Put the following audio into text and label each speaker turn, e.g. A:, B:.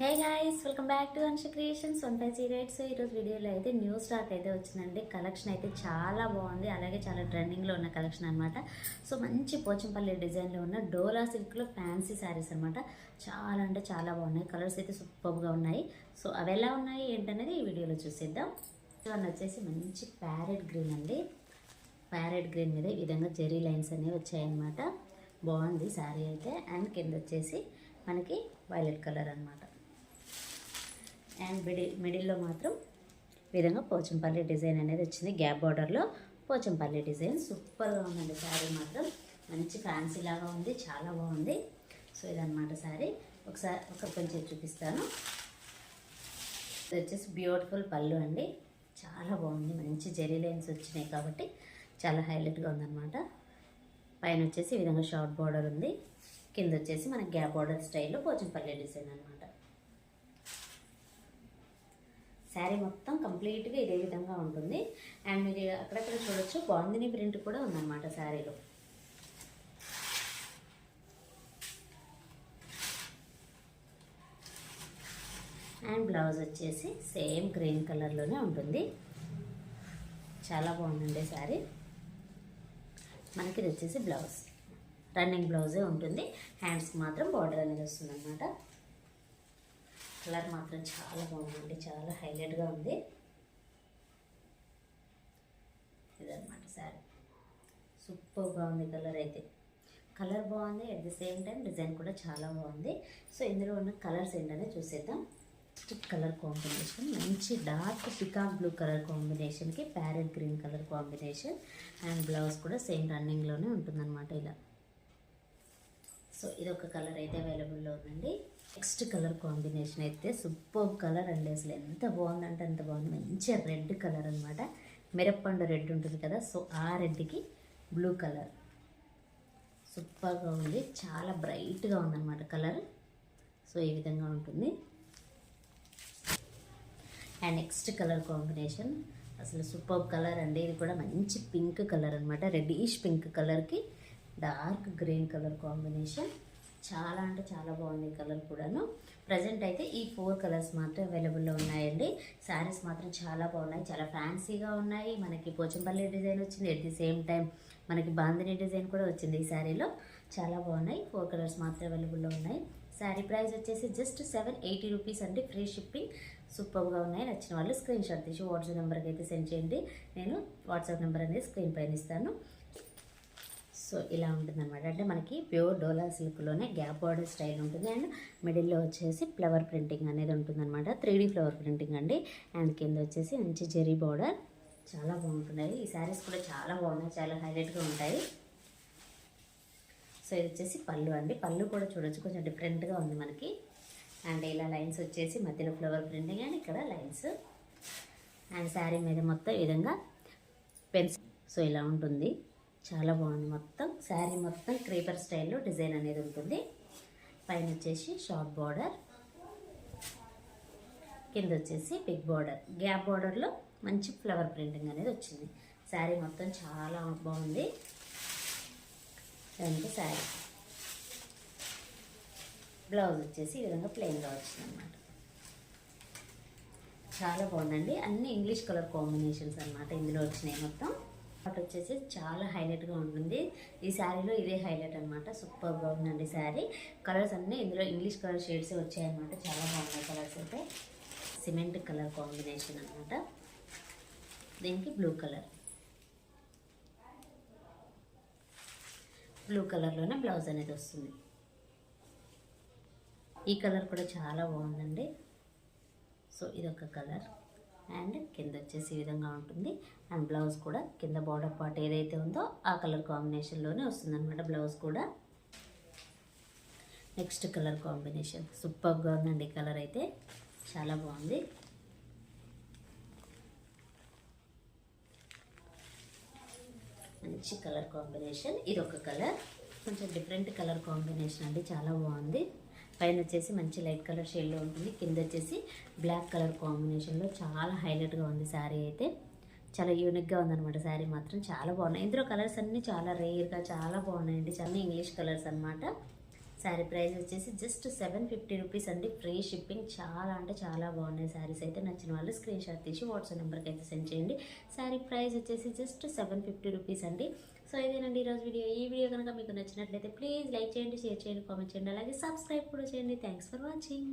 A: Hey guys, welcome back to Ansha creations 1508. So ఈరోజు వీడియోలో అయితే న్యూ స్టాక్ అయితే వచ్చిందండి. కలెక్షన్ అయితే చాలా బాగుంది, అలాగే చాలా ట్రెండింగ్లో ఉన్న కలెక్షన్ అనమాట. సో మంచి పోచంపల్లి డిజైన్లో ఉన్న డోలా సిల్క్లో ఫ్యాన్సీ శారీస్ అనమాట. చాలా అంటే చాలా బాగున్నాయి. కలర్స్ అయితే సూపర్గా ఉన్నాయి. సో అవి ఎలా ఉన్నాయి ఏంటనేది ఈ వీడియోలో చూసేద్దాం. ఇవన్నీ వచ్చేసి మంచి ప్యారెట్ గ్రీన్ అండి. ప్యారెట్ గ్రీన్ మీద ఈ విధంగా జెరీ లైన్స్ అనేవి వచ్చాయన్నమాట. బాగుంది శారీ అయితే. అండ్ కింద వచ్చేసి మనకి వైలెట్ కలర్ అనమాట. అండ్ మిడిల్లో మాత్రం ఈ విధంగా పోచంపల్లి డిజైన్ అనేది వచ్చింది. గ్యాప్ బార్డర్లో పోచంపల్లి డిజైన్ సూపర్గా ఉందండి. శారీ మాత్రం మంచి ఫ్యాన్సీ లాగా ఉంది, చాలా బాగుంది. సో ఇదన్నమాట శారీ. ఒకసారి కొంచెం చూపిస్తాను. ఇది వచ్చేసి బ్యూటిఫుల్ పళ్ళు అండి, చాలా బాగుంది. మంచి జెరీ లైన్స్ వచ్చినాయి కాబట్టి చాలా హైలైట్గా ఉందన్నమాట. పైన వచ్చేసి ఈ విధంగా షార్ట్ బార్డర్ ఉంది. కింద వచ్చేసి మనకి గ్యాప్ బార్డర్ స్టైల్లో పోచంపల్లి డిజైన్ అనమాట. శారీ మొత్తం కంప్లీట్గా ఇదే విధంగా ఉంటుంది. అండ్ మీరు అక్కడక్కడ చూడొచ్చు బాందిని ప్రింట్ కూడా ఉందన్నమాట శారీలో. అండ్ బ్లౌజ్ వచ్చేసి సేమ్ గ్రీన్ కలర్లోనే ఉంటుంది. చాలా బాగుందండి శారీ. మనకి ఇది వచ్చేసి బ్లౌజ్, రన్నింగ్ బ్లౌజే ఉంటుంది. హ్యాండ్స్కి మాత్రం బార్డర్ అనేది వస్తుంది అన్నమాట. కలర్ మాత్రం చాలా బాగుందండి, చాలా హైలైట్గా ఉంది. ఇదన్నమాట శారీ. సూపర్గా ఉంది కలర్ అయితే. కలర్ బాగుంది, at the same time design కూడా చాలా బాగుంది. సో ఇందులో ఉన్న కలర్స్ ఏంటనే చూసేద్దాం. ఫస్ట్ కలర్ కాంబినేషన్ మంచి డార్క్ పికాక్ బ్లూ కలర్ కాంబినేషన్కి parrot green colour combination. And blouse కూడా సేమ్ రన్నింగ్లోనే ఉంటుందన్నమాట ఇలా. సో ఇదొక కలర్ అయితే అవైలబుల్లో ఉందండి. నెక్స్ట్ కలర్ కాంబినేషన్ అయితే సూపర్ కలర్ అండి. అసలు ఎంత బాగుందంటే అంత బాగుంది. మంచి రెడ్ కలర్ అనమాట. మిరప్పండు రెడ్ ఉంటుంది కదా, సో ఆ రెడ్కి బ్లూ కలర్ సూపర్గా ఉంది. చాలా బ్రైట్గా ఉందన్నమాట కలర్. సో ఈ విధంగా ఉంటుంది. అండ్ నెక్స్ట్ కలర్ కాంబినేషన్ అసలు సూపర్ కలర్ అండి. ఇది కూడా మంచి పింక్ కలర్ అనమాట. రెడ్డిష్ పింక్ కలర్కి డార్క్ గ్రీన్ కలర్ కాంబినేషన్. చాలా అంటే చాలా బాగుంది కలర్ కూడాను. ప్రజెంట్ అయితే ఈ 4 కలర్స్ మాత్రం అవైలబుల్లో ఉన్నాయండి. శారీస్ మాత్రం చాలా బాగున్నాయి, చాలా ఫ్యాన్సీగా ఉన్నాయి. మనకి పోచంపల్లి డిజైన్ వచ్చింది, ఎట్ ది సేమ్ టైం మనకి బాందిని డిజైన్ కూడా వచ్చింది ఈ శారీలో. చాలా బాగున్నాయి. 4 కలర్స్ మాత్రం అవైలబుల్లో ఉన్నాయి. శారీ ప్రైస్ వచ్చేసి జస్ట్ 780 రూపీస్ అండి, ఫ్రీ షిప్పింగ్. సూపర్గా ఉన్నాయి. నచ్చిన వాళ్ళు స్క్రీన్ షాట్ తీసి వాట్సాప్ నెంబర్కి అయితే సెండ్ చేయండి. నేను వాట్సాప్ నెంబర్ అనేది స్క్రీన్ పైన ఇస్తాను. సో ఇలా ఉంటుందన్నమాట. అంటే మనకి ప్యూర్ డోలా సిల్క్లోనే గ్యాప్ బార్డర్ స్టైల్ ఉంటుంది. అండ్ మిడిల్లో వచ్చేసి ఫ్లవర్ ప్రింటింగ్ అనేది ఉంటుందన్నమాట. 3D ఫ్లవర్ ప్రింటింగ్ అండి. అండ్ కింద వచ్చేసి మంచి జెరీ బార్డర్. చాలా బాగుంటున్నాయి. ఈ శారీస్ కూడా చాలా బాగున్నాయి, చాలా హైలైట్గా ఉంటాయి. సో ఇది వచ్చేసి పళ్ళు అండి. పళ్ళు కూడా చూడొచ్చు, కొంచెం డిఫరెంట్గా ఉంది మనకి. అండ్ ఇలా లైన్స్ వచ్చేసి మధ్యలో ఫ్లవర్ ప్రింటింగ్ అండ్ ఇక్కడ లైన్స్. అండ్ శారీ మీద మొత్తం ఈ విధంగా పెన్సిల్. సో ఇలా ఉంటుంది, చాలా బాగుంది. మొత్తం శారీ మొత్తం క్రీపర్ స్టైల్లో డిజైన్ అనేది ఉంటుంది. పైన వచ్చేసి షార్ట్ బార్డర్, కింద వచ్చేసి బిగ్ బార్డర్. గ్యాప్ బార్డర్లో మంచి ఫ్లవర్ ప్రింటింగ్ అనేది వచ్చింది. శారీ మొత్తం చాలా బాగుంది. దానికి శారీ బ్లౌజ్ వచ్చేసి ఈ విధంగా ప్లెయిన్గా వచ్చింది అనమాట. చాలా బాగుందండి. అన్ని ఇంగ్లీష్ కలర్ కాంబినేషన్స్ అనమాట ఇందులో వచ్చినాయి మొత్తం. బట్ వచ్చేసి చాలా హైలైట్గా ఉంటుంది. ఈ శారీలో ఇదే హైలైట్ అనమాట. సూపర్గా ఉందండి శారీ. కలర్స్ అన్నీ ఇందులో ఇంగ్లీష్ కలర్ షేడ్స్ వచ్చాయన్నమాట. చాలా బాగున్నాయి కలర్స్ అయితే. సిమెంట్ కలర్ కాంబినేషన్ అనమాట. దీనికి బ్లూ కలర్, బ్లూ కలర్లోనే బ్లౌజ్ అనేది వస్తుంది. ఈ కలర్ కూడా చాలా బాగుందండి. సో ఇదొక కలర్. అండ్ కింద వచ్చేసి ఈ విధంగా ఉంటుంది. అండ్ బ్లౌజ్ కూడా కింద బార్డర్ పార్ట్ ఏదైతే ఉందో ఆ కలర్ కాంబినేషన్లోనే వస్తుందన్నమాట బ్లౌజ్ కూడా. నెక్స్ట్ కలర్ కాంబినేషన్ సూపర్గా ఉందండి. కలర్ అయితే చాలా బాగుంది. మంచి కలర్ కాంబినేషన్. ఇది ఒక కలర్, కొంచెం డిఫరెంట్ కలర్ కాంబినేషన్ అండి, చాలా బాగుంది. పైన వచ్చేసి మంచి లైట్ కలర్ షేడ్లో ఉంటుంది. కింద వచ్చేసి బ్లాక్ కలర్ కాంబినేషన్లో చాలా హైలైట్గా ఉంది శారీ అయితే. చాలా యూనిక్గా ఉందన్నమాట. శారీ మాత్రం చాలా బాగున్నాయి. ఇందులో కలర్స్ అన్నీ చాలా రేర్గా చాలా బాగున్నాయండి. చాలా ఇంగ్లీష్ కలర్స్ అనమాట. శారీ ప్రైస్ వచ్చేసి జస్ట్ 750 రూపీస్ అండి, ఫ్రీ షిప్పింగ్. చాలా అంటే చాలా బాగున్నాయి శారీస్ అయితే. నచ్చిన వాళ్ళు స్క్రీన్ షాట్ తీసి వాట్సాప్ నెంబర్కి అయితే సెండ్ చేయండి. శారీ ప్రైస్ వచ్చేసి జస్ట్ 750 రూపీస్ అండి. సో ఇదేనండి ఈరోజు వీడియో. ఈ వీడియో కనుక మీకు నచ్చినట్లయితే ప్లీజ్ లైక్ చేయండి, షేర్ చేయండి, కామెంట్ చేయండి, అలాగే సబ్స్క్రైబ్ కూడా చేయండి. Thanks for watching.